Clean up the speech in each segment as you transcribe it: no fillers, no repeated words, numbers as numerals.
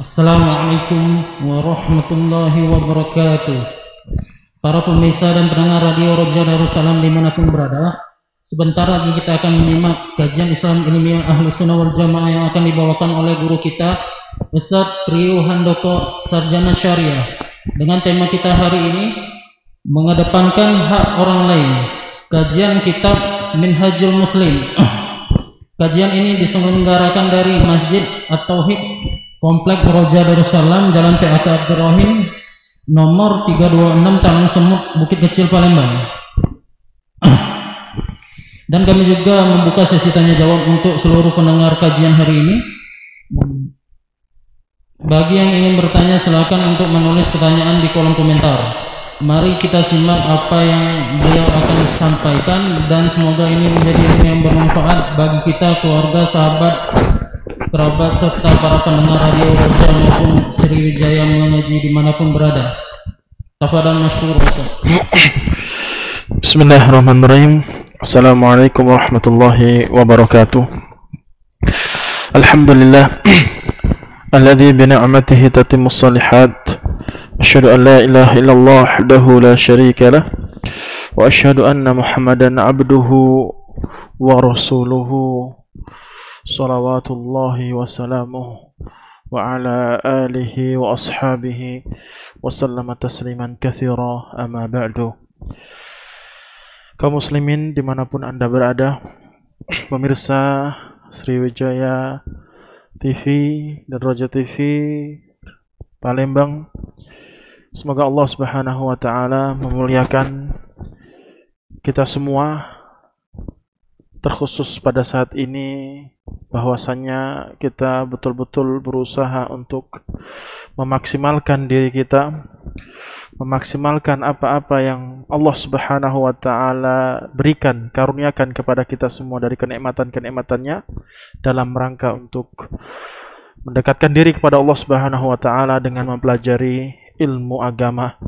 Assalamualaikum warahmatullahi wabarakatuh. Para pemirsa dan pendengar Radio Roja Darussalam dimanapun berada, sebentar lagi kita akan menyimak kajian Islam Ilmiah Ahlus Sunnah wal Jamaah yang akan dibawakan oleh guru kita Ustadz Priyu Handoko Sarjana Syariah dengan tema kita hari ini mengedepankan hak orang lain. Kajian kitab Minhajul Muslim. Kajian ini diselenggarakan dari Masjid At-Tauhid Komplek Roja Darussalam, Jalan PAK Abdurrahim, nomor 326 Talang Semut, Bukit Kecil, Palembang. Dan kami juga membuka sesi tanya jawab untuk seluruh pendengar kajian hari ini. Bagi yang ingin bertanya, silakan untuk menulis pertanyaan di kolom komentar. Mari kita simak apa yang beliau akan sampaikan, dan semoga ini menjadi ilmu yang bermanfaat bagi kita, keluarga, sahabat, kerabat, serta para pendengar Radio Roja maupun Sriwijaya mengaji dimanapun berada. Tafadhal masykur. Bismillahirrahmanirrahim. Assalamualaikum warahmatullahi wabarakatuh. Alhamdulillah alladzi bi ni'matihi tatimmus shalihat. Asyhadu an la ilaha illallah wahdahu la syarika lah wa asyhadu anna Muhammadan abduhu wa rasuluhu. Salawatullahi wassalamuh wa ala alihi wa ashabihi wa sallama tasliman katsira, amma ba'du. Kaum muslimin dimanapun anda berada, pemirsa Sriwijaya TV dan Roja TV Palembang, semoga Allah Subhanahu wa taala memuliakan kita semua, terkhusus pada saat ini bahwasanya kita betul-betul berusaha untuk memaksimalkan diri kita, memaksimalkan apa-apa yang Allah Subhanahu wa taala berikan, karuniakan kepada kita semua dari kenikmatan-kenikmatannya, dalam rangka untuk mendekatkan diri kepada Allah Subhanahu wa taala dengan mempelajari ilmu agama,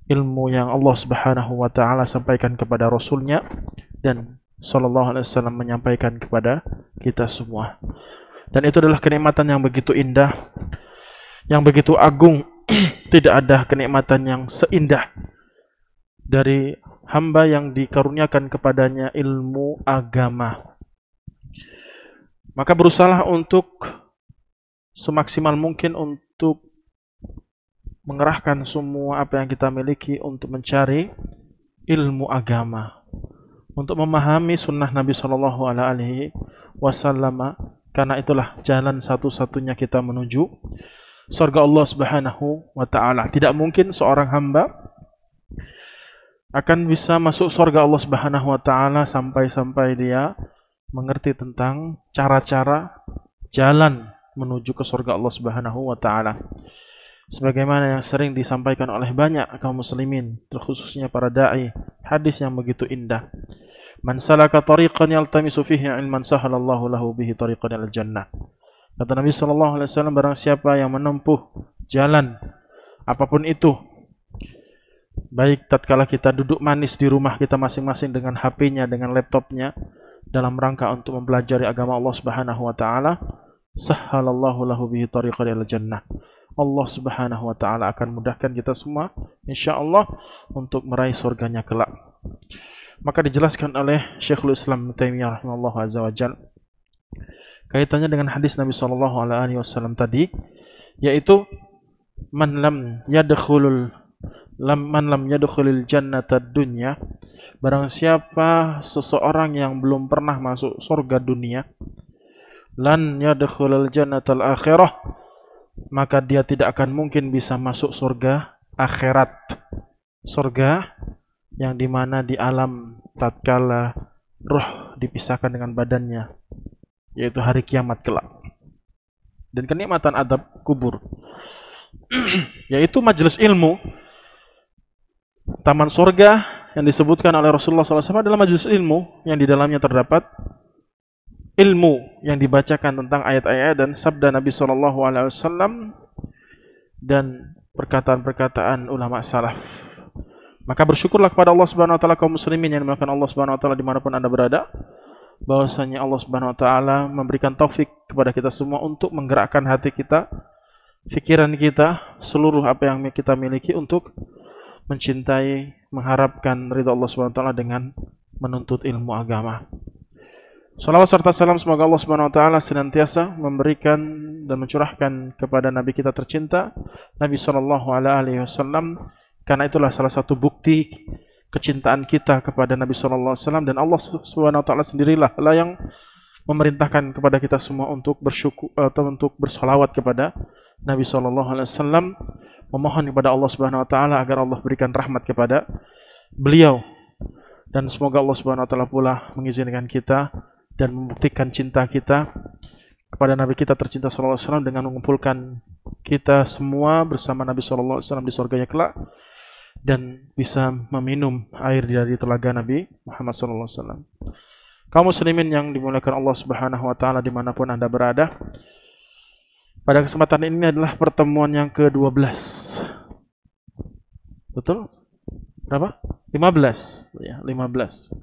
ilmu yang Allah Subhanahu wa taala sampaikan kepada Rasulnya dan Sallallahu alaihi wasallam menyampaikan kepada kita semua. Dan itu adalah kenikmatan yang begitu indah, yang begitu agung. Tidak ada kenikmatan yang seindah dari hamba yang dikaruniakan kepadanya ilmu agama. Maka berusahalah untuk semaksimal mungkin untuk mengerahkan semua apa yang kita miliki untuk mencari ilmu agama, untuk memahami sunnah Nabi Shallallahu Alaihi Wasallam, karena itulah jalan satu-satunya kita menuju surga Allah Subhanahu Wa Taala. Tidak mungkin seorang hamba akan bisa masuk surga Allah Subhanahu Wa Taala sampai dia mengerti tentang cara-cara jalan menuju ke surga Allah Subhanahu Wa Taala. Sebagaimana yang sering disampaikan oleh banyak kaum muslimin, terkhususnya para dai, hadis yang begitu indah. Man salaka tariqan yaltamisu fihi ilman sahalallahu lahu bihi tariqan ilal jannah. Kata Nabi sallallahu alaihi wasallam, barang siapa yang menempuh jalan apapun itu, baik tatkala kita duduk manis di rumah kita masing-masing dengan HP-nya, dengan laptopnya, dalam rangka untuk mempelajari agama Allah Subhanahu wa taala, sahalallahu lahu bihi tariqan ilal jannah. Allah Subhanahu wa taala akan mudahkan kita semua insyaallah untuk meraih surganya kelak. Maka dijelaskan oleh Syekhul Islam Ibnu Taimiyah rahimahullah azza wa jalla kaitannya dengan hadis Nabi sallallahu alaihi wasallam tadi, yaitu man lam yadkhulul jannata dunya, barang siapa seseorang yang belum pernah masuk surga dunia, lan yadkhulul jannatal akhirah, maka dia tidak akan mungkin bisa masuk surga akhirat. Surga yang dimana di alam tatkala roh dipisahkan dengan badannya, yaitu hari kiamat kelak. Dan kenikmatan adab kubur, yaitu majelis ilmu. Taman surga yang disebutkan oleh Rasulullah SAW adalah majelis ilmu yang di dalamnya terdapat ilmu yang dibacakan tentang ayat-ayat dan sabda Nabi SAW dan perkataan-perkataan ulama salaf. Maka bersyukurlah kepada Allah Subhanahu wa taala kaum muslimin yang dimuliakan Allah Subhanahu wa taala dimanapun Anda berada, bahwasanya Allah Subhanahu wa taala memberikan taufik kepada kita semua untuk menggerakkan hati kita, pikiran kita, seluruh apa yang kita miliki untuk mencintai, mengharapkan ridha Allah Subhanahu wa taala dengan menuntut ilmu agama. Salawat serta salam semoga Allah Subhanahu wa taala senantiasa memberikan dan mencurahkan kepada nabi kita tercinta, Nabi sallallahu alaihi wasallam, karena itulah salah satu bukti kecintaan kita kepada Nabi sallallahu alaihi wasallam, dan Allah Subhanahu wa taala sendirilah yang memerintahkan kepada kita semua untuk bersyukur atau untuk bersolawat kepada Nabi sallallahu alaihi wasallam, memohon kepada Allah Subhanahu wa taala agar Allah berikan rahmat kepada beliau, dan semoga Allah Subhanahu wa taala pula mengizinkan kita dan membuktikan cinta kita kepada Nabi kita tercinta sallallahu alaihi wasallam dengan mengumpulkan kita semua bersama Nabi sallallahu alaihi wasallam di surganya kelak, dan bisa meminum air dari telaga Nabi Muhammad sallallahu alaihi wasallam. Kaum muslimin yang dimuliakan Allah Subhanahu wa taala dimanapun Anda berada, pada kesempatan ini adalah pertemuan yang ke-12. Betul? Berapa? 15. Ya, 15.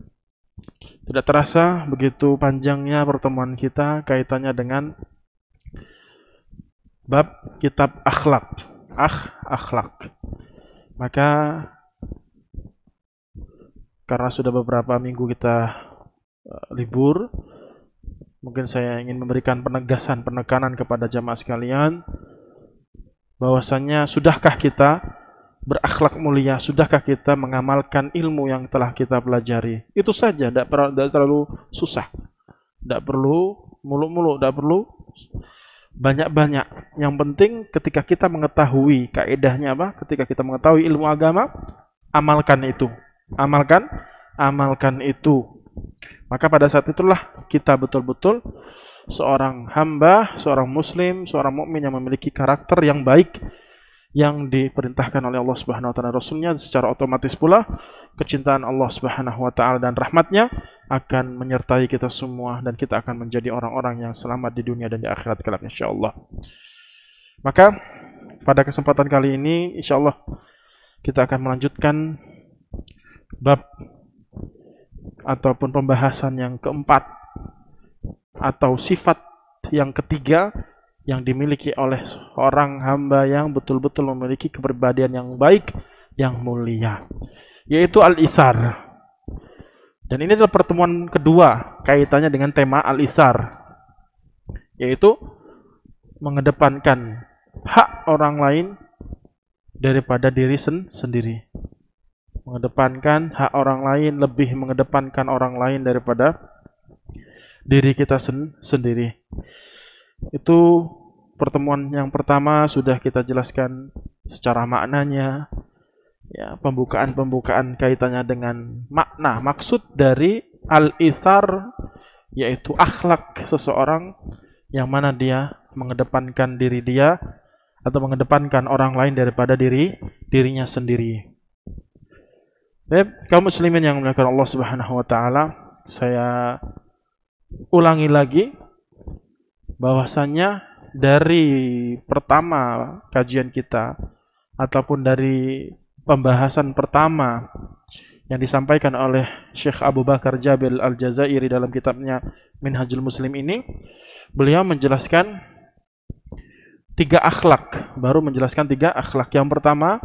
Tidak terasa begitu panjangnya pertemuan kita kaitannya dengan bab kitab akhlak. Akhlak. Maka karena sudah beberapa minggu kita libur, mungkin saya ingin memberikan penekanan kepada jamaah sekalian, bahwasannya sudahkah kita berakhlak mulia, sudahkah kita mengamalkan ilmu yang telah kita pelajari. Itu saja, tidak terlalu susah, tidak perlu muluk-muluk, tidak perlu banyak-banyak. Yang penting ketika kita mengetahui kaedahnya apa, ketika kita mengetahui ilmu agama, amalkan itu. Amalkan itu. Maka pada saat itulah kita betul-betul seorang hamba, seorang muslim, seorang mukmin yang memiliki karakter yang baik, yang diperintahkan oleh Allah Subhanahu wa taala Rasulnya. Secara otomatis pula kecintaan Allah Subhanahu wa taala dan rahmatnya akan menyertai kita semua, dan kita akan menjadi orang-orang yang selamat di dunia dan di akhirat kelak insyaallah. Maka pada kesempatan kali ini insyaallah kita akan melanjutkan bab ataupun pembahasan yang keempat atau sifat yang ketiga yang dimiliki oleh seorang hamba yang betul-betul memiliki kepribadian yang baik, yang mulia, yaitu al-itsar. Dan ini adalah pertemuan kedua kaitannya dengan tema al-itsar, yaitu mengedepankan hak orang lain daripada diri sendiri. Mengedepankan hak orang lain, lebih mengedepankan orang lain daripada diri kita sendiri. Itu pertemuan yang pertama sudah kita jelaskan secara maknanya, ya, pembukaan kaitannya dengan makna, maksud dari al-itsar, yaitu akhlak seseorang yang mana dia mengedepankan diri dia atau mengedepankan orang lain daripada dirinya sendiri. Baik, kaum muslimin yang dimuliakan Allah Subhanahu wa taala, saya ulangi lagi bahwasannya dari pertama kajian kita ataupun dari pembahasan pertama yang disampaikan oleh Syekh Abu Bakar Jabil Al-Jazairi dalam kitabnya Minhajul Muslim ini, beliau menjelaskan 3 akhlak, baru menjelaskan 3 akhlak. Yang pertama,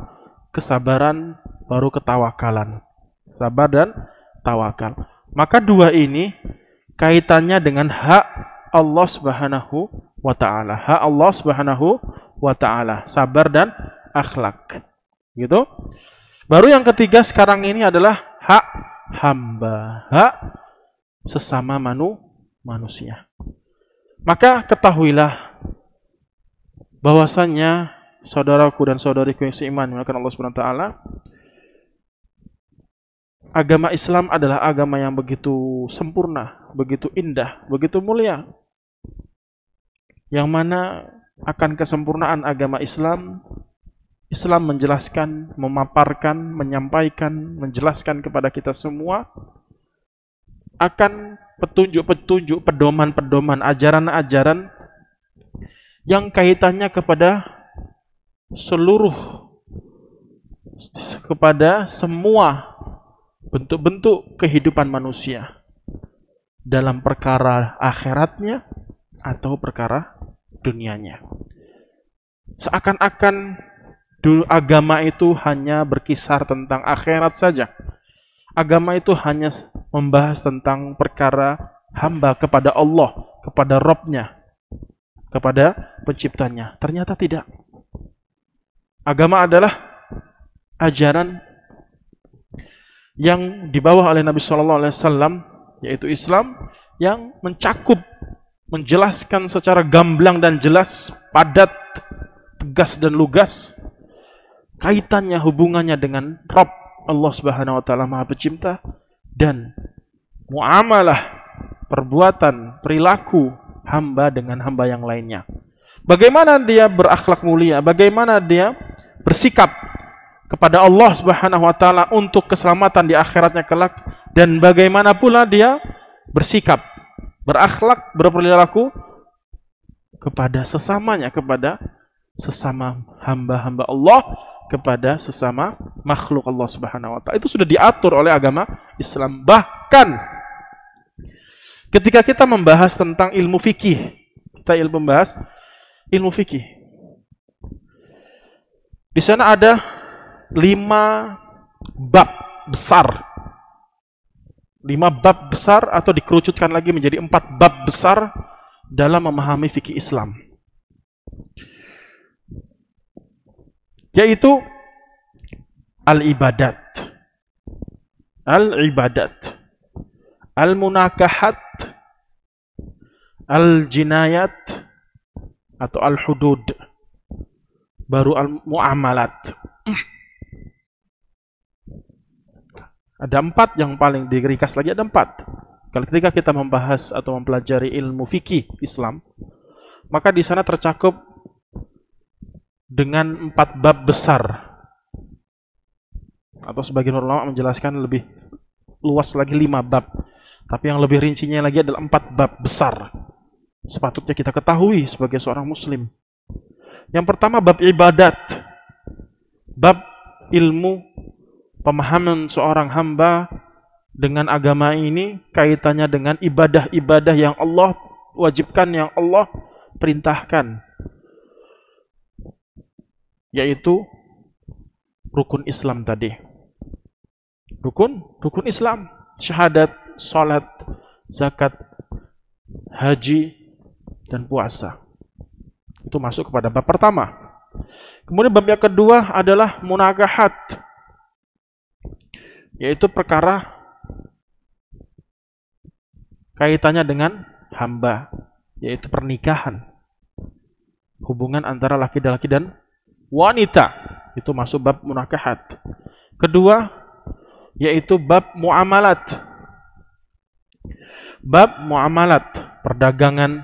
kesabaran, baru ketawakalan. Sabar dan tawakal. Maka 2 ini kaitannya dengan hak Allah Subhanahu wa taala. Hak Allah Subhanahu wa taala, sabar dan akhlak. Gitu. Baru yang ketiga sekarang ini adalah hak hamba, hak sesama manusia. Maka ketahuilah bahwasanya saudaraku dan saudariku yang seiman dengan Allah Subhanahu wa taala, agama Islam adalah agama yang begitu sempurna, begitu indah, begitu mulia. Yang mana akan kesempurnaan agama Islam, Islam menjelaskan, memaparkan, menyampaikan, menjelaskan kepada kita semua akan petunjuk-petunjuk, pedoman-pedoman, ajaran-ajaran yang kaitannya kepada kepada semua bentuk-bentuk kehidupan manusia dalam perkara akhiratnya atau perkara dunianya. Seakan-akan dulu agama itu hanya berkisar tentang akhirat saja. Agama itu hanya membahas tentang perkara hamba kepada Allah, kepada Rabb-nya, kepada penciptanya. Ternyata tidak. Agama adalah ajaran yang dibawa oleh Nabi Shallallahu Alaihi Wasallam, yaitu Islam, yang mencakup, menjelaskan secara gamblang dan jelas, padat, tegas dan lugas kaitannya, hubungannya dengan Rabb Allah Subhanahu wa taala Maha Pencipta, dan muamalah, perbuatan, perilaku hamba dengan hamba yang lainnya. Bagaimana dia berakhlak mulia, bagaimana dia bersikap kepada Allah Subhanahu wa taala untuk keselamatan di akhiratnya kelak, dan bagaimana pula dia bersikap, berakhlak, berperilaku kepada sesamanya, kepada sesama hamba-hamba Allah, kepada sesama makhluk Allah Subhanahu wa taala. Itu sudah diatur oleh agama Islam. Bahkan ketika kita membahas tentang ilmu fikih, kita membahas ilmu fikih. Di sana ada 5 bab besar. 5 bab besar, atau dikerucutkan lagi menjadi 4 bab besar dalam memahami fikih Islam. Yaitu al-ibadat, al-ibadat, al-munakahat, al-jinayat atau al-hudud, baru al-muamalat. Ada 4 yang paling diringkas lagi, ada 4. Kalau ketika kita membahas atau mempelajari ilmu fikih Islam, maka di sana tercakup dengan 4 bab besar, atau sebagian ulama menjelaskan lebih luas lagi 5 bab, tapi yang lebih rincinya lagi adalah 4 bab besar. Sepatutnya kita ketahui sebagai seorang muslim. Yang pertama bab ibadat, bab ilmu pemahaman seorang hamba dengan agama ini, kaitannya dengan ibadah-ibadah yang Allah wajibkan, yang Allah perintahkan, yaitu rukun Islam tadi. Rukun Islam, syahadat, salat, zakat, haji, dan puasa. Itu masuk kepada bab pertama. Kemudian bab yang kedua adalah munakahat, yaitu perkara kaitannya dengan hamba, yaitu pernikahan, hubungan antara laki-laki dan wanita. Itu masuk bab munakahat. Kedua yaitu bab muamalat. Bab muamalat, perdagangan,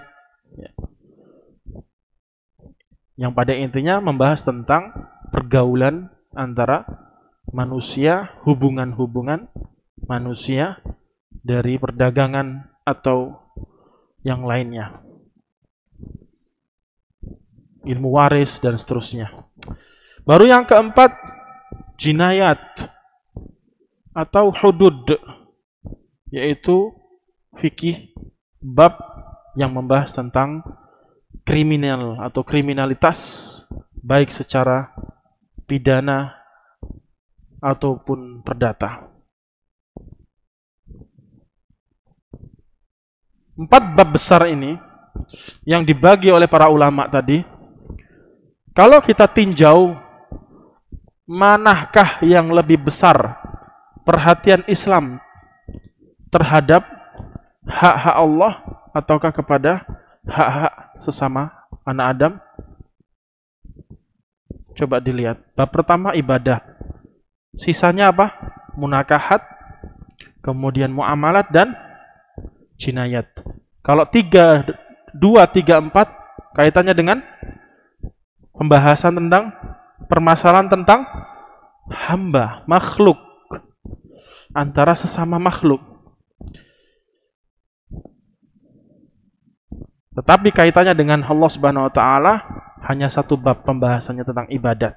yang pada intinya membahas tentang pergaulan antara manusia, hubungan-hubungan manusia dari perdagangan atau yang lainnya, ilmu waris dan seterusnya. Baru yang keempat, jinayat atau hudud, yaitu fikih bab yang membahas tentang kriminal atau kriminalitas, baik secara pidana ataupun perdata. 4 bab besar ini yang dibagi oleh para ulama tadi, kalau kita tinjau manakah yang lebih besar perhatian Islam terhadap hak-hak Allah ataukah kepada hak-hak sesama anak Adam? Coba dilihat. Bab pertama ibadah. Sisanya apa? Munakahat, kemudian muamalat dan jinayat. Kalau 3, 2, 3, 4 kaitannya dengan pembahasan tentang permasalahan tentang hamba, makhluk, antara sesama makhluk. Tetapi kaitannya dengan Allah Subhanahu wa taala hanya satu bab pembahasannya tentang ibadat.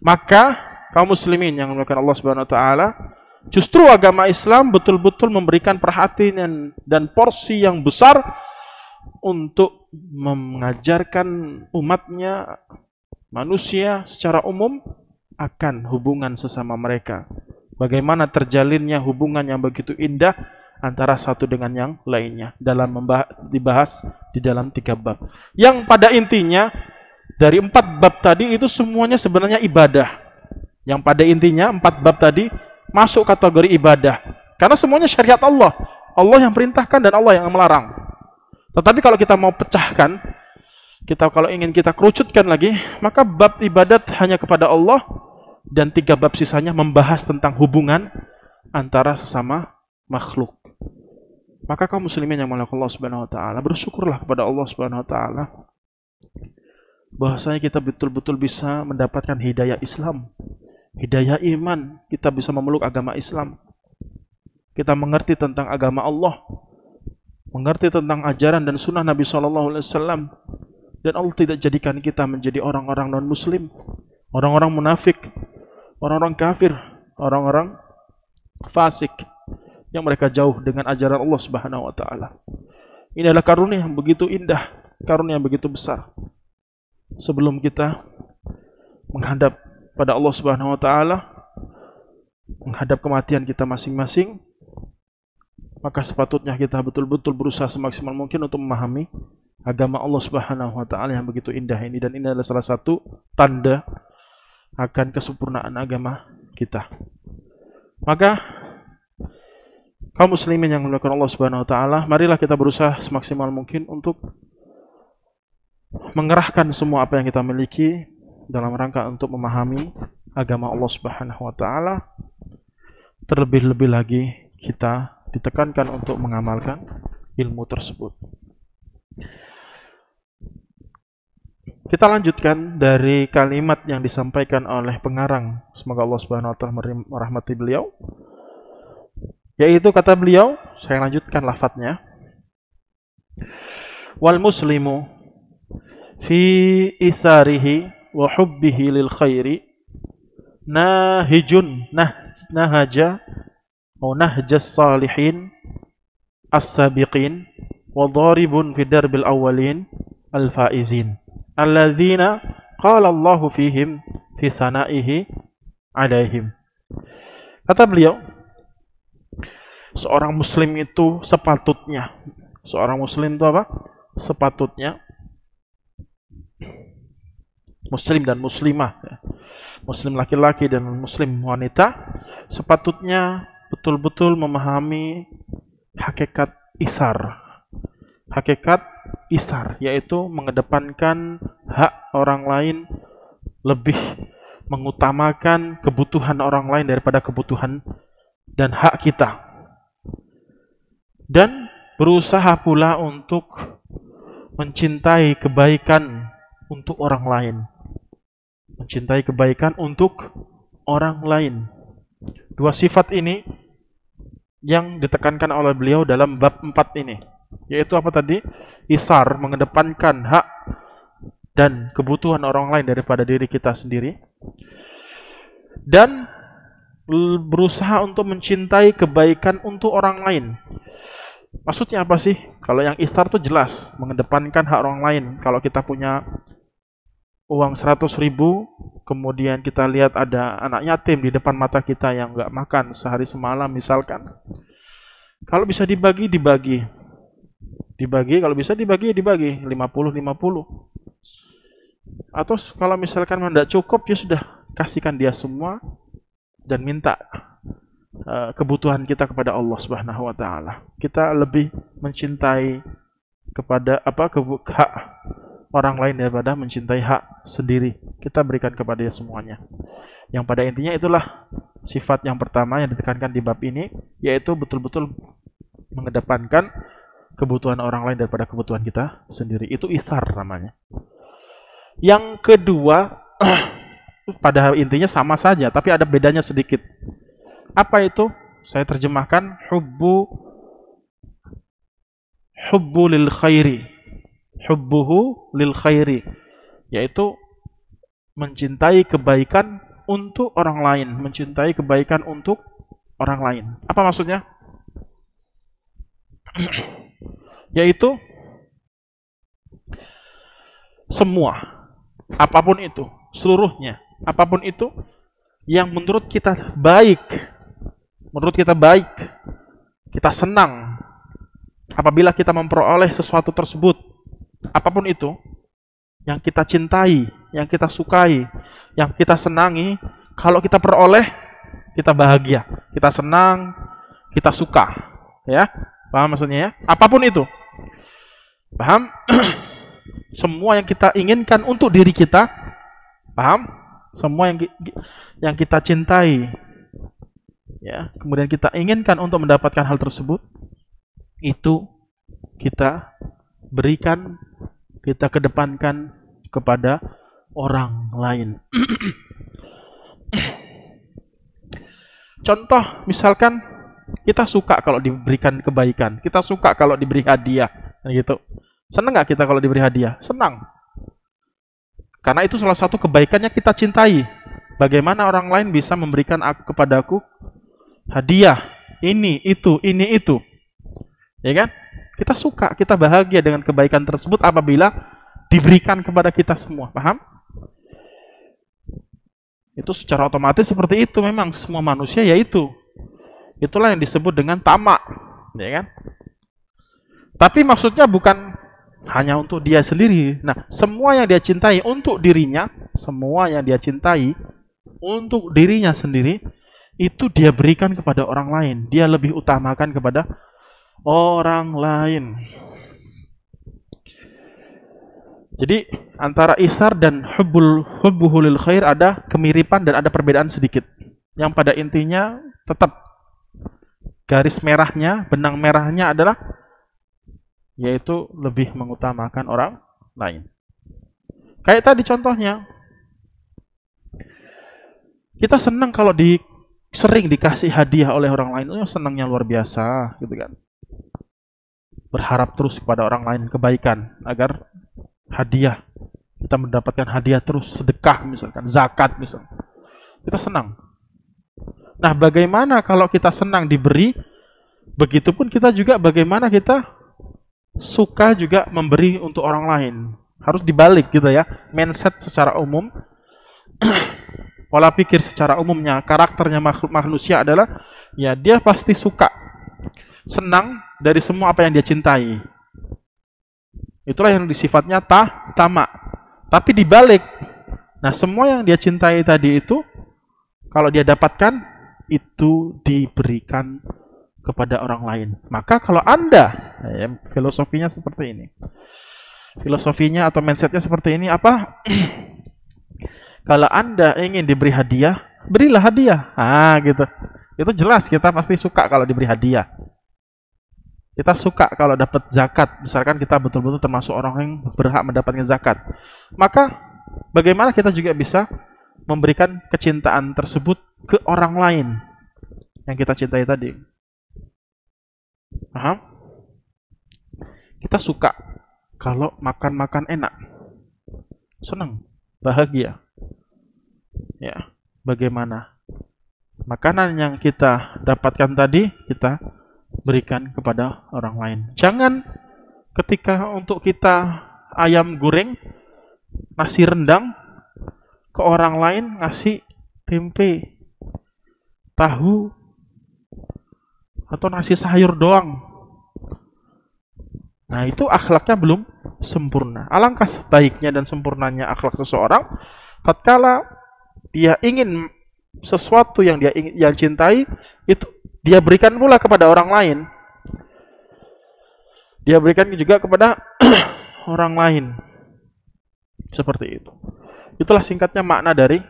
Maka kaum muslimin yang dimuliakan Allah Subhanahu wa taala, justru agama Islam betul-betul memberikan perhatian dan porsi yang besar untuk mengajarkan umatnya, manusia secara umum, akan hubungan sesama mereka. Bagaimana terjalinnya hubungan yang begitu indah antara satu dengan yang lainnya dalam dibahas di dalam 3 bab. Yang pada intinya dari 4 bab tadi itu semuanya sebenarnya ibadah. Yang pada intinya 4 bab tadi masuk kategori ibadah. Karena semuanya syariat Allah. Allah yang perintahkan dan Allah yang melarang. Tetapi kalau kita mau pecahkan, kalau ingin kita kerucutkan lagi, maka bab ibadat hanya kepada Allah dan 3 bab sisanya membahas tentang hubungan antara sesama makhluk. Maka kaum muslimin yang dimuliakan Allah Subhanahu wa taala, bersyukurlah kepada Allah Subhanahu wa taala bahwasanya kita betul-betul bisa mendapatkan hidayah Islam, hidayah iman, kita bisa memeluk agama Islam. Kita mengerti tentang agama Allah, mengerti tentang ajaran dan sunnah Nabi SAW, dan Allah tidak jadikan kita menjadi orang-orang non-muslim, orang-orang munafik, orang-orang kafir, orang-orang fasik yang mereka jauh dengan ajaran Allah Subhanahu wa taala. Ini adalah karunia yang begitu indah, karunia yang begitu besar. Sebelum kita menghadap pada Allah Subhanahu wa taala, menghadap kematian kita masing-masing, maka sepatutnya kita betul-betul berusaha semaksimal mungkin untuk memahami agama Allah Subhanahu wa taala yang begitu indah ini, dan ini adalah salah satu tanda akan kesempurnaan agama kita. Maka kaum muslimin yang dimuliakan Allah Subhanahu wa taala, marilah kita berusaha semaksimal mungkin untuk mengerahkan semua apa yang kita miliki dalam rangka untuk memahami agama Allah Subhanahu wa taala. Terlebih-lebih lagi kita ditekankan untuk mengamalkan ilmu tersebut. Kita lanjutkan dari kalimat yang disampaikan oleh pengarang, semoga Allah Subhanahu wa taala merahmati beliau. Yaitu kata beliau, saya lanjutkan lafadznya. Wal muslimu fi itharihi wa hubbihi lil khairi nahijun nahaja wa nahjas salihin as-sabiqin wa dharibun fi darbil awwalin al-faizin alladzina qala Allahu fihim fi sanaihi alaihim. Kata beliau, seorang muslim itu sepatutnya, seorang muslim itu apa? Sepatutnya, muslim dan muslimah, muslim laki-laki dan muslim wanita, sepatutnya betul-betul memahami hakikat isar. Hakikat isar, yaitu mengedepankan hak orang lain, lebih mengutamakan kebutuhan orang lain daripada kebutuhan dan hak kita. Dan berusaha pula untuk mencintai kebaikan untuk orang lain. Mencintai kebaikan untuk orang lain. 2 sifat ini yang ditekankan oleh beliau dalam bab 4 ini. Yaitu apa tadi? Isar, mengedepankan hak dan kebutuhan orang lain daripada diri kita sendiri. Dan berusaha untuk mencintai kebaikan untuk orang lain. Maksudnya apa sih? Kalau yang istar itu jelas, mengedepankan hak orang lain. Kalau kita punya uang 100.000, kemudian kita lihat ada anak yatim di depan mata kita yang nggak makan sehari semalam misalkan. Kalau bisa dibagi, dibagi. Dibagi, kalau bisa dibagi, dibagi. 50-50. Atau kalau misalkan tidak cukup, ya sudah, kasihkan dia semua dan minta kebutuhan kita kepada Allah Subhanahu wa taala. Kita lebih mencintai kepada hak orang lain daripada mencintai hak sendiri. Kita berikan kepada dia semuanya. Yang pada intinya itulah sifat yang pertama yang ditekankan di bab ini, yaitu betul-betul mengedepankan kebutuhan orang lain daripada kebutuhan kita sendiri. Itu ithar namanya. Yang kedua, pada intinya sama saja, tapi ada bedanya sedikit. Apa itu? Saya terjemahkan hubbu lil khairi. Hubbuhu lil khairi, yaitu mencintai kebaikan untuk orang lain, mencintai kebaikan untuk orang lain. Apa maksudnya? Yaitu semua, apapun itu, seluruhnya, apapun itu yang menurut kita baik, kita senang apabila kita memperoleh sesuatu tersebut, apapun itu yang kita cintai, yang kita sukai, yang kita senangi, kalau kita peroleh, kita bahagia, kita senang, kita suka, ya. Paham maksudnya ya? Apapun itu. Paham? Semua yang kita inginkan untuk diri kita, paham? Semua yang kita cintai, ya, kemudian kita inginkan untuk mendapatkan hal tersebut, itu kita berikan, kita kedepankan kepada orang lain. Contoh, misalkan kita suka kalau diberikan kebaikan, kita suka kalau diberi hadiah, gitu. Senang nggak kita kalau diberi hadiah? Senang. Karena itu salah satu kebaikannya kita cintai. Bagaimana orang lain bisa memberikan kepadaku hadiah, ini, itu. Ya kan? Kita suka, kita bahagia dengan kebaikan tersebut apabila diberikan kepada kita semua. Paham? Itu secara otomatis seperti itu memang semua manusia, yaitu. Itulah yang disebut dengan tamak, ya kan? Tapi maksudnya bukan hanya untuk dia sendiri. Nah, semua yang dia cintai untuk dirinya, semua yang dia cintai untuk dirinya sendiri, itu dia berikan kepada orang lain. Dia lebih utamakan kepada orang lain. Jadi antara isar dan hubbuhu lil khair ada kemiripan dan ada perbedaan sedikit. Yang pada intinya tetap garis merahnya, benang merahnya adalah yaitu lebih mengutamakan orang lain. Kayak tadi contohnya, kita senang kalau sering dikasih hadiah oleh orang lain, senangnya luar biasa, gitu kan. Berharap terus kepada orang lain kebaikan agar hadiah, kita mendapatkan hadiah terus, sedekah misalkan, zakat misalkan. Kita senang. Nah, bagaimana kalau kita senang diberi, begitupun kita juga bagaimana kita suka juga memberi untuk orang lain. Harus dibalik gitu ya. Mindset secara umum, pola pikir secara umumnya, karakternya manusia adalah ya dia pasti suka, senang dari semua apa yang dia cintai. Itulah yang sifatnya tamak. Tapi dibalik, nah semua yang dia cintai tadi itu, kalau dia dapatkan, itu diberikan kepada orang lain. Maka kalau Anda, filosofinya seperti ini. Filosofinya atau mindsetnya seperti ini apa? Kalau Anda ingin diberi hadiah, berilah hadiah. Gitu. Itu jelas kita pasti suka kalau diberi hadiah. Kita suka kalau dapat zakat. Misalkan kita betul-betul termasuk orang yang berhak mendapatkan zakat. Maka bagaimana kita juga bisa memberikan kecintaan tersebut ke orang lain yang kita cintai tadi. Paham? Kita suka kalau makan-makan enak. Senang, bahagia. Ya, bagaimana makanan yang kita dapatkan tadi kita berikan kepada orang lain. Jangan ketika untuk kita ayam goreng, nasi rendang, ke orang lain ngasih tempe, tahu, atau nasi sayur doang. Nah, itu akhlaknya belum sempurna. Alangkah baiknya dan sempurnanya akhlak seseorang tatkala dia ingin sesuatu yang dia cintai, itu dia berikan pula kepada orang lain. Dia berikan juga kepada orang lain. Seperti itu. Itulah singkatnya makna dari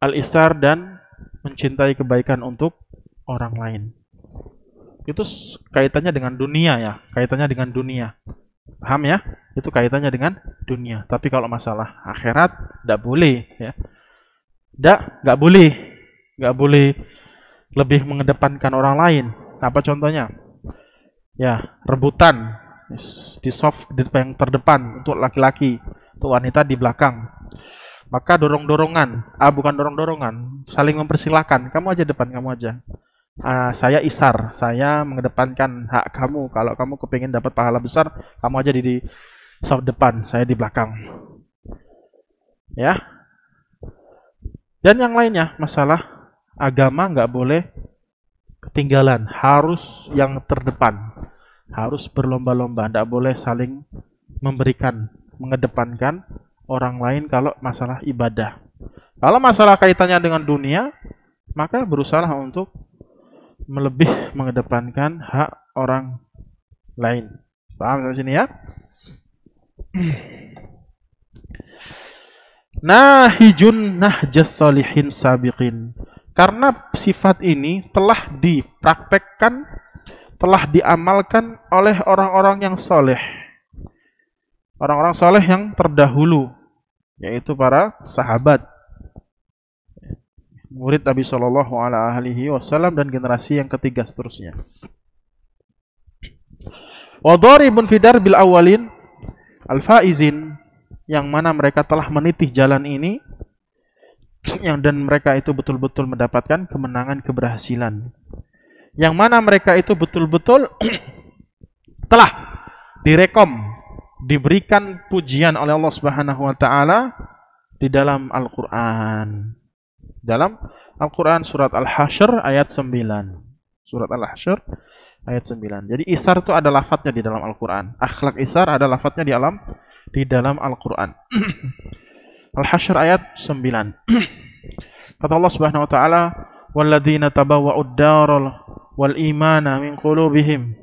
al-isar dan mencintai kebaikan untuk orang lain. Itu kaitannya dengan dunia ya, kaitannya dengan dunia. Paham ya? Itu kaitannya dengan dunia. Tapi kalau masalah akhirat, tidak boleh ya. Nggak boleh. Nggak boleh lebih mengedepankan orang lain. Apa contohnya? Ya, rebutan di soft di yang terdepan untuk laki-laki, untuk wanita di belakang. Maka dorong-dorongan, bukan dorong-dorongan, saling mempersilahkan. Kamu aja depan, kamu aja. Saya isar, saya mengedepankan hak kamu. Kalau kamu kepingin dapat pahala besar, kamu aja di soft depan, saya di belakang. Ya. Dan yang lainnya, masalah agama nggak boleh ketinggalan, harus yang terdepan, harus berlomba-lomba, tidak boleh saling memberikan, mengedepankan orang lain kalau masalah ibadah. Kalau masalah kaitannya dengan dunia, maka berusaha untuk melebih mengedepankan hak orang lain. Paham sampai sini ya? Nahijun nahjas salihin sabiqin. Karena sifat ini telah dipraktekkan, telah diamalkan oleh orang-orang yang soleh. Orang-orang soleh yang terdahulu, yaitu para sahabat, murid Nabi Shallallahu Alaihi Wasallam dan generasi yang ketiga seterusnya. Wadharibun fidar bil awalin al-faizin, yang mana mereka telah menitih jalan ini, dan mereka itu betul-betul mendapatkan kemenangan, keberhasilan. Yang mana mereka itu betul-betul telah direkom, diberikan pujian oleh Allah Subhanahu wa taala di dalam Al-Qur'an. Dalam Al-Qur'an surat Al-Hasyr ayat 9. Surat Al-Hasyr ayat 9. Jadi isar itu ada lafadznya di dalam Al-Qur'an. Akhlak isar ada lafadznya di dalam Al-Qur'an. Al-Hasyr ayat 9. Kata Allah Subhanahu wa taala, "Walladzina tabawwa'ud daral wal imana min qulubihim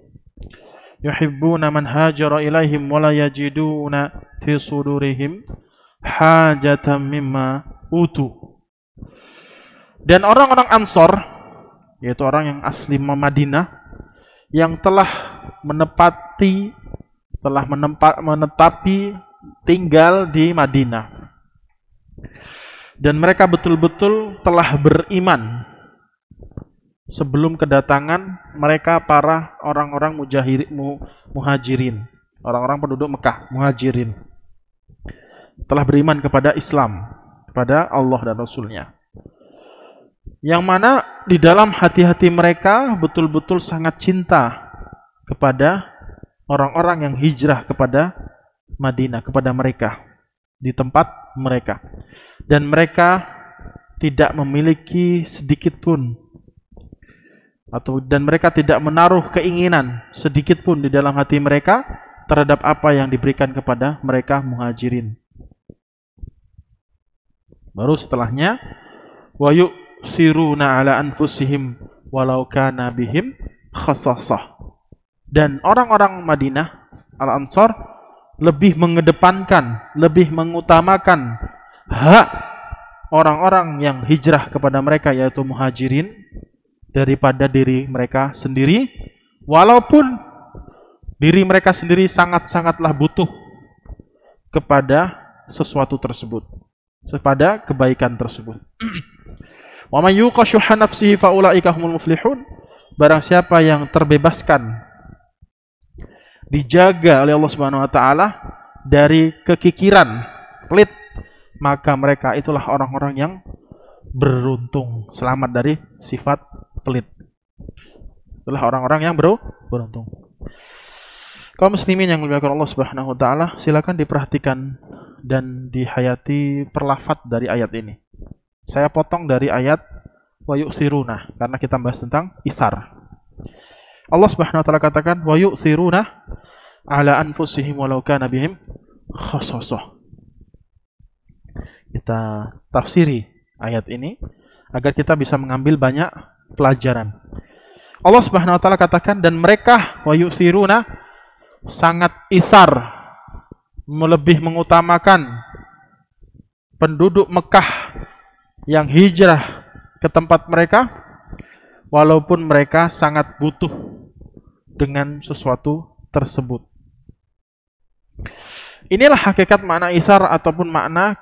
yuhibbuna man hajara ilaihim wa la yajiduna fi sudurihim hajatan mimma utu." Dan orang-orang Ansor, yaitu orang yang asli Madinah, yang telah menetapi tinggal di Madinah. Dan mereka betul-betul telah beriman sebelum kedatangan mereka para orang-orang muhajirin, orang-orang penduduk Mekah, muhajirin. Telah beriman kepada Islam, kepada Allah dan Rasul-Nya. Yang mana di dalam hati-hati mereka betul-betul sangat cinta kepada orang-orang yang hijrah kepada Madinah, kepada mereka, di tempat mereka. Dan mereka tidak memiliki sedikit pun, dan mereka tidak menaruh keinginan sedikit pun di dalam hati mereka terhadap apa yang diberikan kepada mereka muhajirin. Baru setelahnya, wa yu'siruna ala anfusihim walau kana bihim khassasah. Dan orang-orang Madinah, Al-Ansar, lebih mengedepankan, lebih mengutamakan hak orang-orang yang hijrah kepada mereka, yaitu muhajirin, daripada diri mereka sendiri, walaupun diri mereka sendiri sangat-sangatlah butuh kepada sesuatu tersebut, kepada kebaikan tersebut. Wa may yuqa syuhha nafsihi fa ulaika humul muflihun. Barang siapa yang terbebaskan, dijaga oleh Allah Subhanahu wa taala dari kekikiran, pelit, maka mereka itulah orang-orang yang beruntung, selamat dari sifat pelit. Itulah orang-orang yang beruntung. Kaum muslimin yang dimuliakan Allah Subhanahu wa taala, silakan diperhatikan dan dihayati perlafaz dari ayat ini. Saya potong dari ayat wa yu'siruna karena kita bahas tentang isar. Allah Subhanahu wa taala katakan wa yu'siruna ala anfusihim walau kana bihim khassasah. Kita tafsiri ayat ini agar kita bisa mengambil banyak pelajaran. Allah Subhanahu wa taala katakan, dan mereka wa yu'siruna sangat isar, lebih mengutamakan penduduk Mekah yang hijrah ke tempat mereka, walaupun mereka sangat butuh dengan sesuatu tersebut. Inilah hakikat makna isar ataupun makna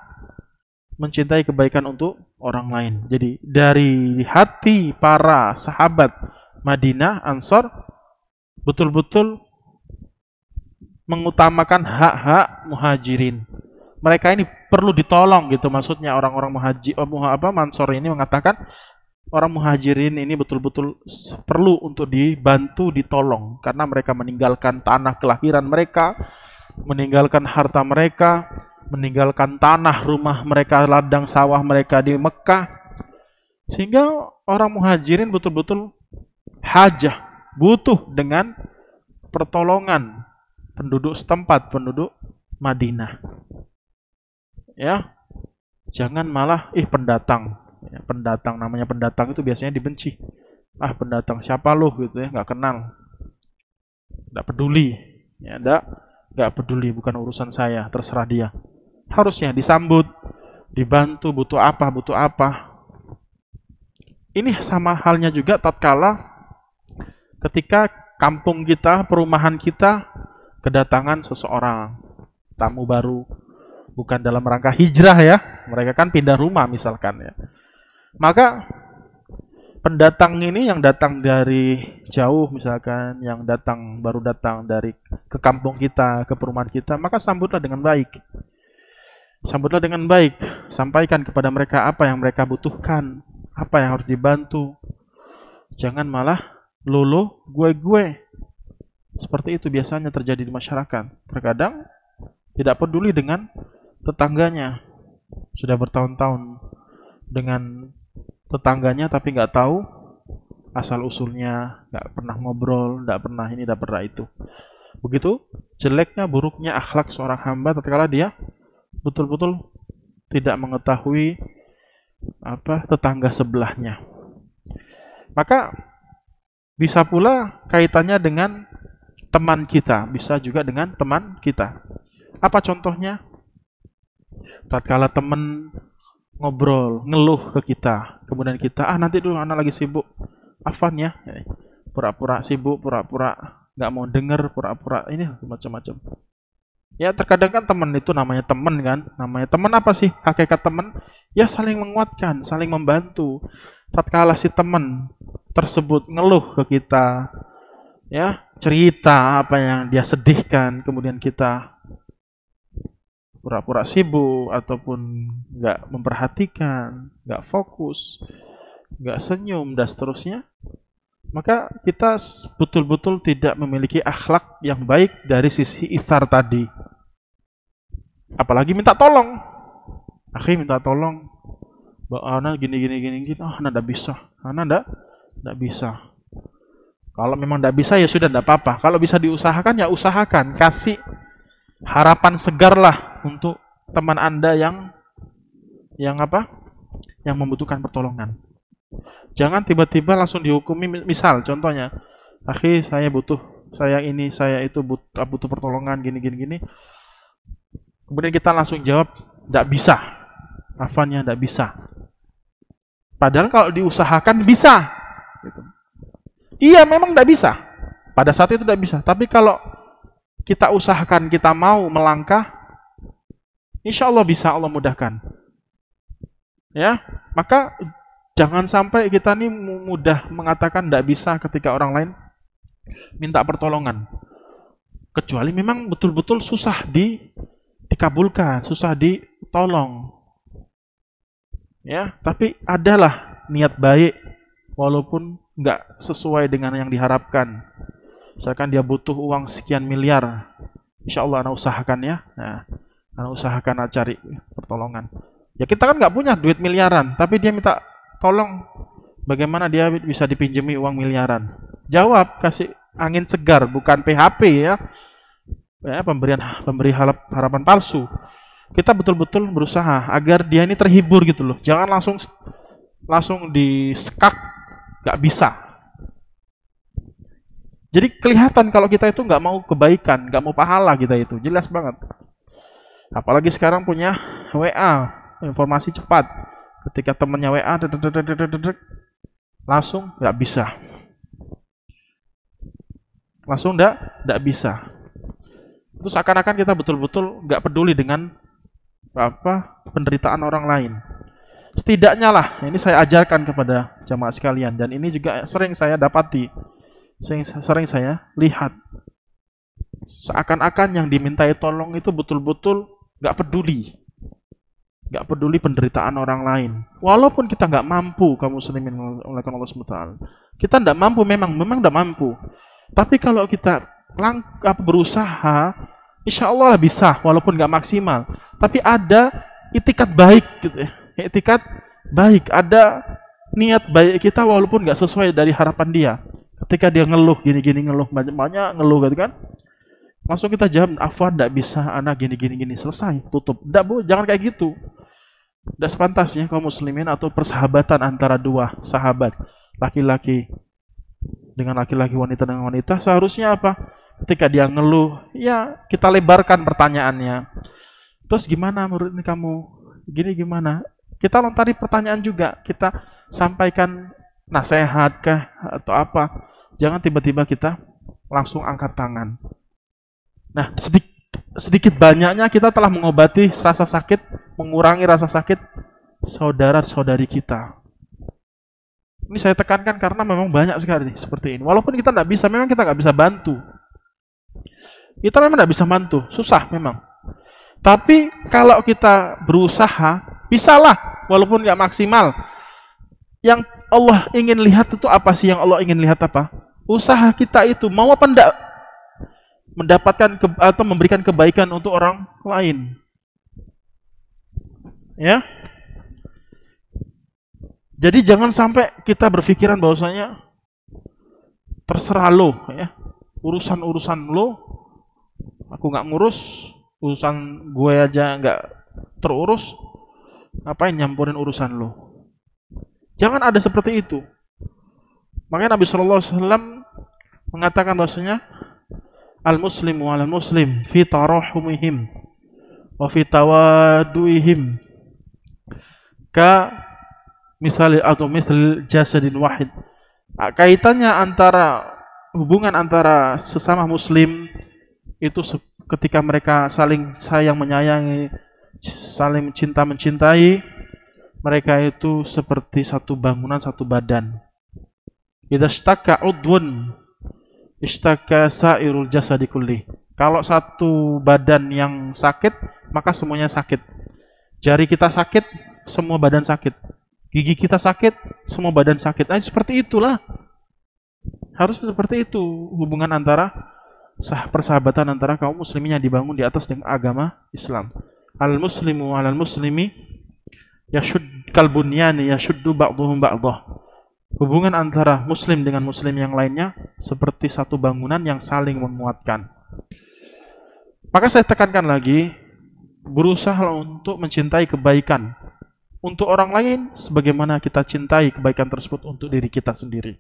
mencintai kebaikan untuk orang lain. Jadi dari hati para sahabat Madinah, Ansor, betul-betul mengutamakan hak-hak muhajirin. Mereka ini perlu ditolong gitu, maksudnya orang-orang Ansor ini mengatakan orang muhajirin ini betul-betul perlu untuk dibantu, ditolong, karena mereka meninggalkan tanah kelahiran mereka, meninggalkan harta mereka, meninggalkan tanah rumah mereka, ladang sawah mereka di Mekah, sehingga orang muhajirin betul-betul hajah, butuh dengan pertolongan penduduk setempat, penduduk Madinah. Ya, jangan malah pendatang. Ya, pendatang, namanya pendatang itu biasanya dibenci. Ah, pendatang siapa lu gitu ya, nggak kenal, nggak peduli. Ya, nggak peduli, bukan urusan saya, terserah dia. Harusnya disambut, dibantu, butuh apa. Ini sama halnya juga tatkala ketika kampung kita, perumahan kita kedatangan seseorang, tamu baru, bukan dalam rangka hijrah ya, mereka kan pindah rumah misalkan ya. Maka pendatang ini yang datang dari jauh misalkan, yang baru datang dari ke kampung kita, ke perumahan kita, maka sambutlah dengan baik. Sambutlah dengan baik, sampaikan kepada mereka apa yang mereka butuhkan, apa yang harus dibantu. Jangan malah lolo, gue. Seperti itu biasanya terjadi di masyarakat. Terkadang tidak peduli dengan tetangganya. Sudah bertahun-tahun dengan tetangganya tapi nggak tahu asal-usulnya, nggak pernah ngobrol, nggak pernah ini, nggak pernah itu. Begitu jeleknya, buruknya akhlak seorang hamba tatkala dia betul-betul tidak mengetahui tetangga sebelahnya. Maka bisa pula kaitannya dengan teman kita, bisa juga dengan teman kita. Apa contohnya? Tatkala teman ngobrol, ngeluh ke kita, kemudian kita, nanti dulu, anak lagi sibuk, afan ya, pura-pura sibuk, pura-pura nggak mau denger, pura-pura ini macam-macam. Ya terkadang kan teman itu namanya teman kan, namanya teman apa sih? Hakikat teman ya saling menguatkan, saling membantu. Tatkala si teman tersebut ngeluh ke kita, ya cerita apa yang dia sedihkan, kemudian kita pura-pura sibuk ataupun nggak memperhatikan, nggak fokus, nggak senyum dan seterusnya, maka kita betul-betul tidak memiliki akhlak yang baik dari sisi isar tadi. Apalagi minta tolong, akhi minta tolong, ana gini, ana nggak bisa, ana nggak bisa. Kalau memang nggak bisa ya sudah, nggak apa-apa. Kalau bisa diusahakan ya usahakan, kasih harapan segar lah untuk teman Anda yang membutuhkan pertolongan. Jangan tiba-tiba langsung dihukumi. Misal contohnya, akhi saya itu butuh pertolongan gini. Kemudian kita langsung jawab tidak bisa. Afannya tidak bisa. Padahal kalau diusahakan bisa. Gitu. Iya memang tidak bisa. Pada saat itu tidak bisa. Tapi kalau kita usahakan, kita mau melangkah, insya Allah bisa, Allah mudahkan. Ya, maka jangan sampai kita ini mudah mengatakan tidak bisa ketika orang lain minta pertolongan. Kecuali memang betul-betul susah dikabulkan, susah ditolong. Ya, tapi adalah niat baik walaupun nggak sesuai dengan yang diharapkan. Misalkan dia butuh uang sekian miliar, insya Allah anak usahakan ya. Nah, anak usahakan cari pertolongan. Ya kita kan nggak punya duit miliaran, tapi dia minta tolong, bagaimana dia bisa dipinjami uang miliaran? Jawab, kasih angin segar, bukan PHP ya. Pemberi harapan palsu. Kita betul-betul berusaha agar dia ini terhibur gitu loh. Jangan langsung disekak, nggak bisa. Jadi kelihatan kalau kita itu nggak mau kebaikan, nggak mau pahala kita itu, jelas banget. Apalagi sekarang punya WA, informasi cepat. Ketika temennya WA, langsung nggak bisa. Langsung nggak bisa. Terus seakan-akan kita betul-betul nggak peduli dengan penderitaan orang lain. Setidaknya lah, ini saya ajarkan kepada jamaah sekalian, dan ini juga sering saya dapati, sering saya lihat. Seakan-akan yang dimintai tolong itu betul-betul nggak peduli penderitaan orang lain. Walaupun kita nggak mampu, kaum muslimin oleh Allah SWT. Kita nggak mampu, memang nggak mampu. Tapi kalau kita berusaha, insya Allah bisa, walaupun nggak maksimal. Tapi ada itikat baik, gitu ya. Itikat baik, ada niat baik kita walaupun nggak sesuai dari harapan dia. Ketika dia ngeluh, gini-gini ngeluh, banyak ngeluh, gitu kan. Langsung kita jawab, afwan, nggak bisa, anak gini, selesai, tutup. Jangan kayak gitu. Tidak sepantasnya kaum muslimin atau persahabatan antara dua sahabat, laki-laki dengan laki-laki, wanita dengan wanita, seharusnya apa? Ketika dia ngeluh, ya kita lebarkan pertanyaannya. Terus gimana menurut kamu? Gini gimana? Kita lontari pertanyaan juga, kita sampaikan nasihat kah atau apa. Jangan tiba-tiba kita langsung angkat tangan. Nah, sedikit banyaknya kita telah mengobati rasa sakit, mengurangi rasa sakit saudara-saudari kita. Ini saya tekankan karena memang banyak sekali seperti ini. Walaupun kita tidak bisa, memang kita nggak bisa bantu. Kita memang tidak bisa bantu, susah memang. Tapi kalau kita berusaha, bisalah, walaupun nggak maksimal. Yang Allah ingin lihat itu apa sih? Yang Allah ingin lihat apa? Usaha kita itu mau apa enggak mendapatkan atau memberikan kebaikan untuk orang lain. Ya. Jadi jangan sampai kita berpikiran bahwasanya terserah lo, ya. Urusan lo, aku nggak ngurus, urusan gue aja nggak terurus, ngapain nyampurin urusan lo? Jangan ada seperti itu. Makanya Nabi SAW mengatakan bahwasanya al-muslimu al-muslim fi tarahumihim wa fi tawaduihim ka misal atau misal jasadin wahid. Kaitannya antara hubungan antara sesama muslim itu ketika mereka saling sayang menyayangi, saling cinta mencintai, mereka itu seperti satu bangunan, satu badan. Idza ishtaka udwun ishtaka sairul jasadi kulli. Kalau satu badan yang sakit, maka semuanya sakit. Jari kita sakit, semua badan sakit. Gigi kita sakit, semua badan sakit. Seperti itulah. Harus seperti itu hubungan antara persahabatan antara kaum muslimin yang dibangun di atas dengan agama Islam. Al-muslimu 'alal muslimi yashud kalbunyani yashuddu ba'dhuhum ba'dhah. Hubungan antara muslim dengan muslim yang lainnya seperti satu bangunan yang saling menguatkan. Maka saya tekankan lagi, berusaha untuk mencintai kebaikan untuk orang lain sebagaimana kita cintai kebaikan tersebut untuk diri kita sendiri.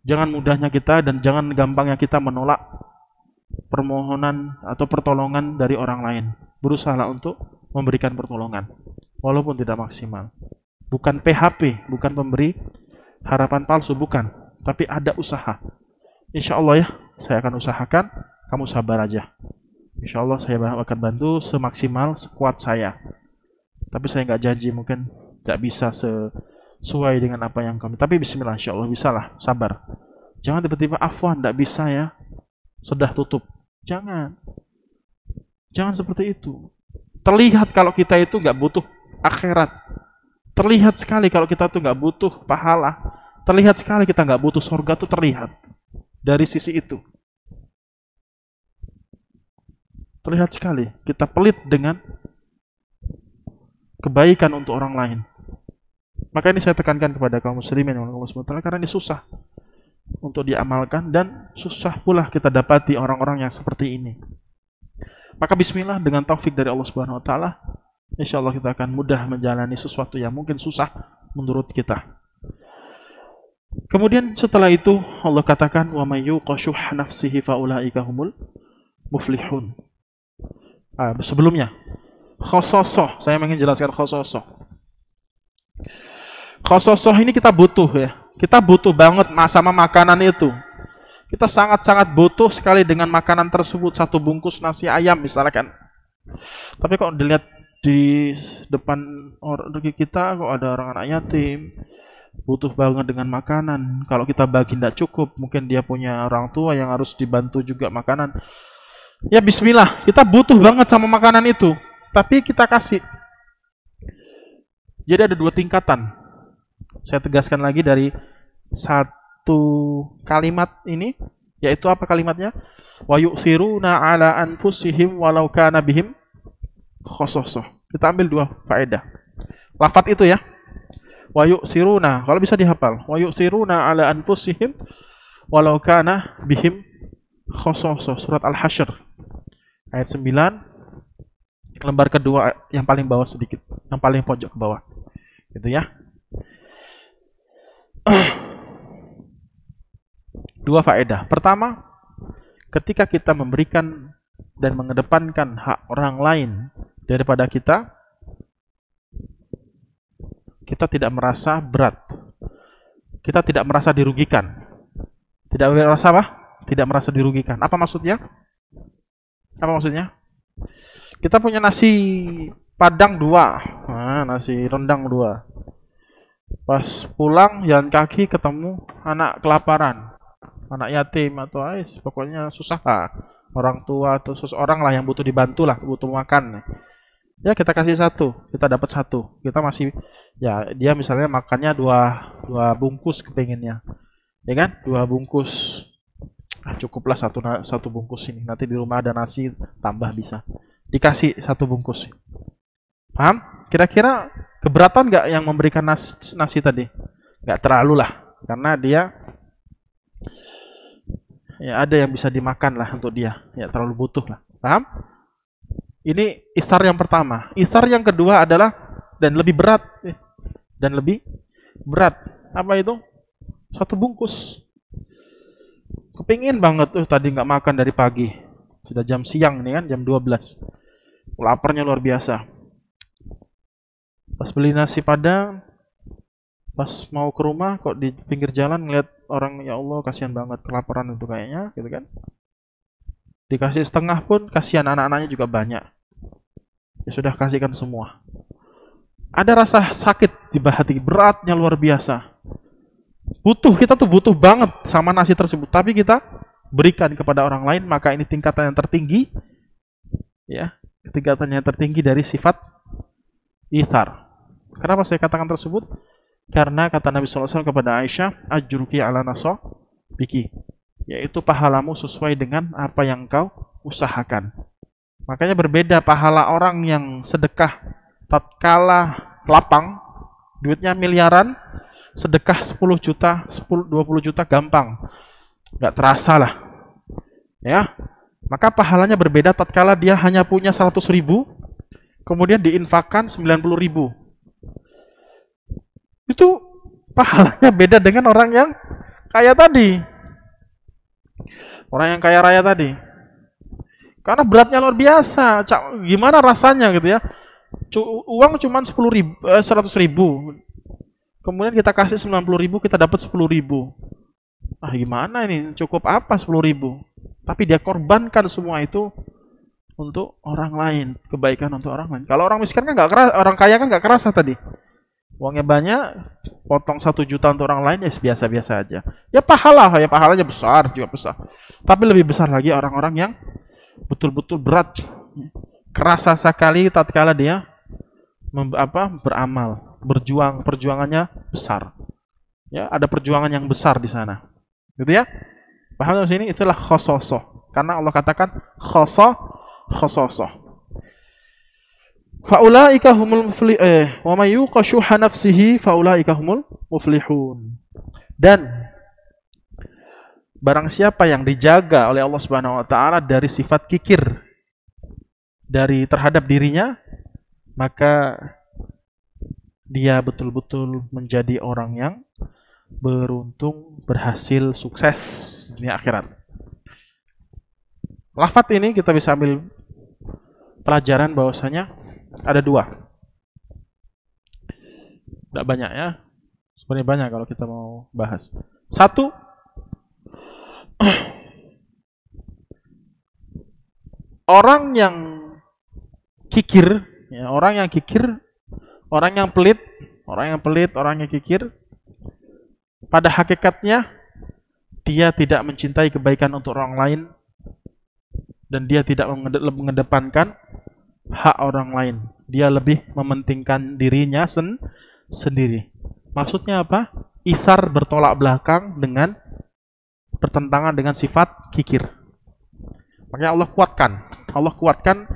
Jangan mudahnya kita dan jangan gampangnya kita menolak permohonan atau pertolongan dari orang lain. Berusahalah untuk memberikan pertolongan walaupun tidak maksimal. Bukan PHP, bukan pemberi harapan palsu, bukan. Tapi ada usaha. Insya Allah ya, saya akan usahakan, kamu sabar aja. Insya Allah saya akan bantu semaksimal, sekuat saya. Tapi saya nggak janji, mungkin tidak bisa sesuai dengan apa yang kami. Tapi bismillah, insya Allah bisalah, sabar. Jangan tiba-tiba afwan, tidak bisa ya, sudah tutup. Jangan seperti itu. Terlihat kalau kita itu nggak butuh akhirat. Terlihat sekali kalau kita tuh nggak butuh pahala. Terlihat sekali kita nggak butuh surga, tuh terlihat dari sisi itu. Terlihat sekali kita pelit dengan kebaikan untuk orang lain. Maka ini saya tekankan kepada kaum muslimin yang Allah SWT, karena ini susah untuk diamalkan dan susah pula kita dapati orang-orang yang seperti ini. Maka bismillah, dengan taufik dari Allah SWT, insya Allah kita akan mudah menjalani sesuatu yang mungkin susah menurut kita. Kemudian setelah itu Allah katakan, wa may yuqa syuhha nafsihi fa ulaika humul muflihun. Sebelumnya. Khososoh, saya ingin jelaskan khososoh. Khososoh ini kita butuh ya. Kita butuh banget sama makanan itu. Kita sangat-sangat butuh sekali dengan makanan tersebut. Satu bungkus nasi ayam misalkan. Tapi kok dilihat di depan orang kita kok ada orang anak yatim, butuh banget dengan makanan. Kalau kita bagi tidak cukup, mungkin dia punya orang tua yang harus dibantu juga makanan. Ya bismillah, kita butuh banget sama makanan itu, tapi kita kasih. Jadi ada dua tingkatan. Saya tegaskan lagi dari satu kalimat ini, yaitu apa kalimatnya? Wa yu'thiruna ala anfusihim walau kana bihim khososoh. Kita ambil dua faedah. Lafaz itu ya. Wa yu'thiruna, kalau bisa dihafal. Wa yu'thiruna ala anfusihim walau kana bihim khososoh. Surat Al-Hasyr ayat 9, lembar kedua yang paling bawah sedikit, yang paling pojok ke bawah. Gitu ya. Dua faedah. Pertama, ketika kita memberikan dan mengedepankan hak orang lain daripada kita tidak merasa berat. Kita tidak merasa dirugikan. Tidak merasa apa? Tidak merasa dirugikan. Apa maksudnya? Apa maksudnya? Kita punya nasi padang 2, nasi rendang 2. Pas pulang jalan kaki ketemu anak kelaparan, anak yatim atau pokoknya susah lah. Orang tua atau seseorang lah yang butuh dibantu lah, butuh makan. Ya kita kasih 1, kita dapat 1. Kita masih, ya dia misalnya makannya 2 bungkus kepengennya, ya kan? 2 bungkus, cukuplah satu bungkus ini. Nanti di rumah ada nasi tambah bisa. Dikasih 1 bungkus. Paham? Kira-kira keberatan nggak yang memberikan nasi tadi? Nggak terlalu lah, karena dia ya ada yang bisa dimakan lah untuk dia. Ya terlalu butuh lah. Paham? Ini isar yang pertama. Isar yang kedua adalah dan lebih berat. Apa itu? 1 bungkus. Kepingin banget tadi nggak makan dari pagi. Sudah jam siang nih kan, jam 12. Laparnya luar biasa. Pas beli nasi padang, pas mau ke rumah kok di pinggir jalan ngeliat orang, ya Allah kasihan banget, kelaparan itu kayaknya, gitu kan. Dikasih setengah pun kasihan, anak-anaknya juga banyak. Ya sudah, kasihkan semua. Ada rasa sakit di hati, beratnya luar biasa. Kita tuh butuh banget sama nasi tersebut, tapi kita berikan kepada orang lain, maka ini tingkatan yang tertinggi, ya, tingkatan yang tertinggi dari sifat ithar. Kenapa saya katakan tersebut? Karena kata Nabi SAW kepada Aisyah, ajruki ala naso biki, yaitu pahalamu sesuai dengan apa yang kau usahakan. Makanya berbeda pahala orang yang sedekah tatkala lapang, duitnya miliaran, sedekah 10 juta, 20 juta gampang, nggak terasa lah, ya. Maka pahalanya berbeda tatkala dia hanya punya 100.000, kemudian diinfakkan 90.000. Itu pahalanya beda dengan orang yang kaya tadi. Orang yang kaya raya tadi. Karena beratnya luar biasa. Gimana rasanya gitu ya. Uang cuma 100.000. Kemudian kita kasih 90.000, kita dapat 10.000. Gimana ini? Cukup apa 10.000? Tapi dia korbankan semua itu untuk orang lain, kebaikan untuk orang lain. Kalau orang miskin kan nggak keras, orang kaya kan nggak kerasa tadi. Uangnya banyak, potong 1 juta untuk orang lain ya biasa-biasa aja. Ya pahalanya besar, juga besar. Tapi lebih besar lagi orang-orang yang betul-betul berat, kerasa sekali tatkala dia beramal, perjuangannya besar. Ya, ada perjuangan yang besar di sana. Gitu ya? Paham di sini? Itulah khososoh. Karena Allah katakan khososoh. Faulaika humul muflihun wa may yuqa syuha nafsihi faulaika humul muflihun. Dan barang siapa yang dijaga oleh Allah Subhanahu wa taala dari sifat kikir terhadap dirinya, maka dia betul-betul menjadi orang yang beruntung, berhasil, sukses dunia akhirat. Lafaz ini kita bisa ambil pelajaran bahwasanya ada dua. Tidak banyak ya. Sebenarnya banyak kalau kita mau bahas. Satu, orang yang kikir, ya, orang yang kikir, orang yang pelit, orang yang kikir, pada hakikatnya dia tidak mencintai kebaikan untuk orang lain dan dia tidak mengedepankan hak orang lain. Dia lebih mementingkan dirinya sendiri. Maksudnya apa? Itsar bertolak belakang dengan bertentangan dengan sifat kikir. Makanya Allah kuatkan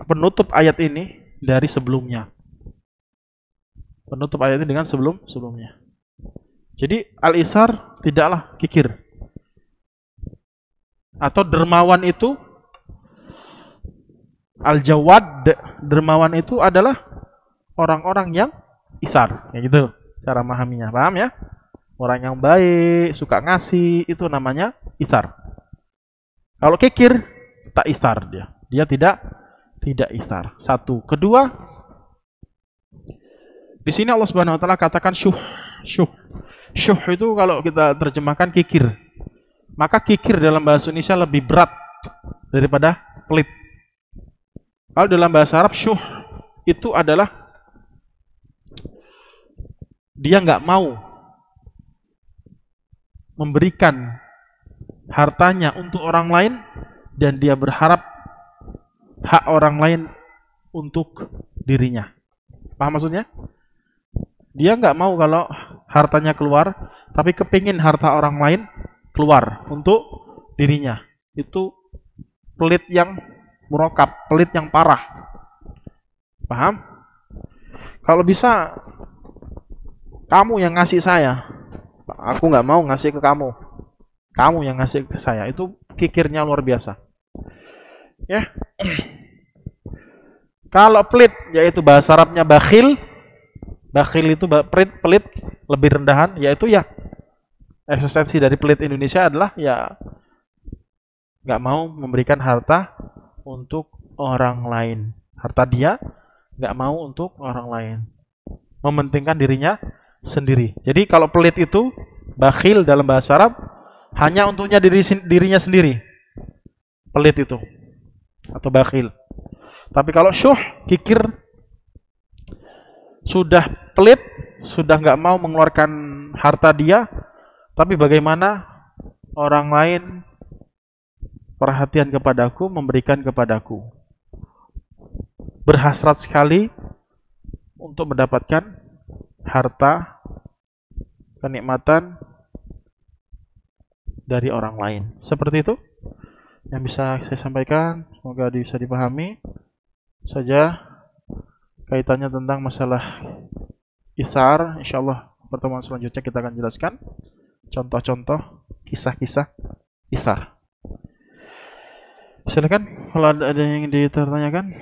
penutup ayat ini dari sebelumnya. Penutup ayat ini dengan sebelumnya. Jadi al-itsar tidaklah kikir. Atau dermawan itu, al-jawad, dermawan itu adalah orang-orang yang itsar. Ya gitu cara memahaminya. Paham ya? Orang yang baik, suka ngasih, itu namanya itsar. Kalau kikir, tak itsar dia. Dia tidak itsar. Satu. Kedua, di sini Allah Subhanahu wa taala katakan syuh. Syuh itu kalau kita terjemahkan kikir. Maka kikir dalam bahasa Indonesia lebih berat daripada pelit. Kalau dalam bahasa Arab syuh itu adalah dia nggak mau memberikan hartanya untuk orang lain dan dia berharap hak orang lain untuk dirinya. Paham maksudnya? Dia nggak mau kalau hartanya keluar, tapi kepingin harta orang lain keluar untuk dirinya. Itu pelit yang murakab, pelit yang parah. Paham? Kalau bisa kamu yang ngasih saya, aku nggak mau ngasih ke kamu. Kamu yang ngasih ke saya. Itu kikirnya luar biasa. Ya. Kalau pelit, yaitu bahasa Arabnya bakhil. Bakhil itu pelit lebih rendahan, yaitu ya eksistensi dari pelit Indonesia adalah ya nggak mau memberikan harta untuk orang lain. Harta dia nggak mau untuk orang lain. Mementingkan dirinya sendiri. Jadi kalau pelit itu bakhil dalam bahasa Arab hanya untuknya dirinya sendiri. Pelit itu atau bakhil. Tapi kalau syuh, kikir, sudah pelit, sudah nggak mau mengeluarkan harta dia, tapi bagaimana orang lain perhatian kepadaku, memberikan kepadaku. Berhasrat sekali untuk mendapatkan harta, kenikmatan dari orang lain. Seperti itu yang bisa saya sampaikan, semoga bisa dipahami saja kaitannya tentang masalah itsar. Insyaallah pertemuan selanjutnya kita akan jelaskan contoh-contoh kisah-kisah itsar. Silakan kalau ada yang ditanyakan.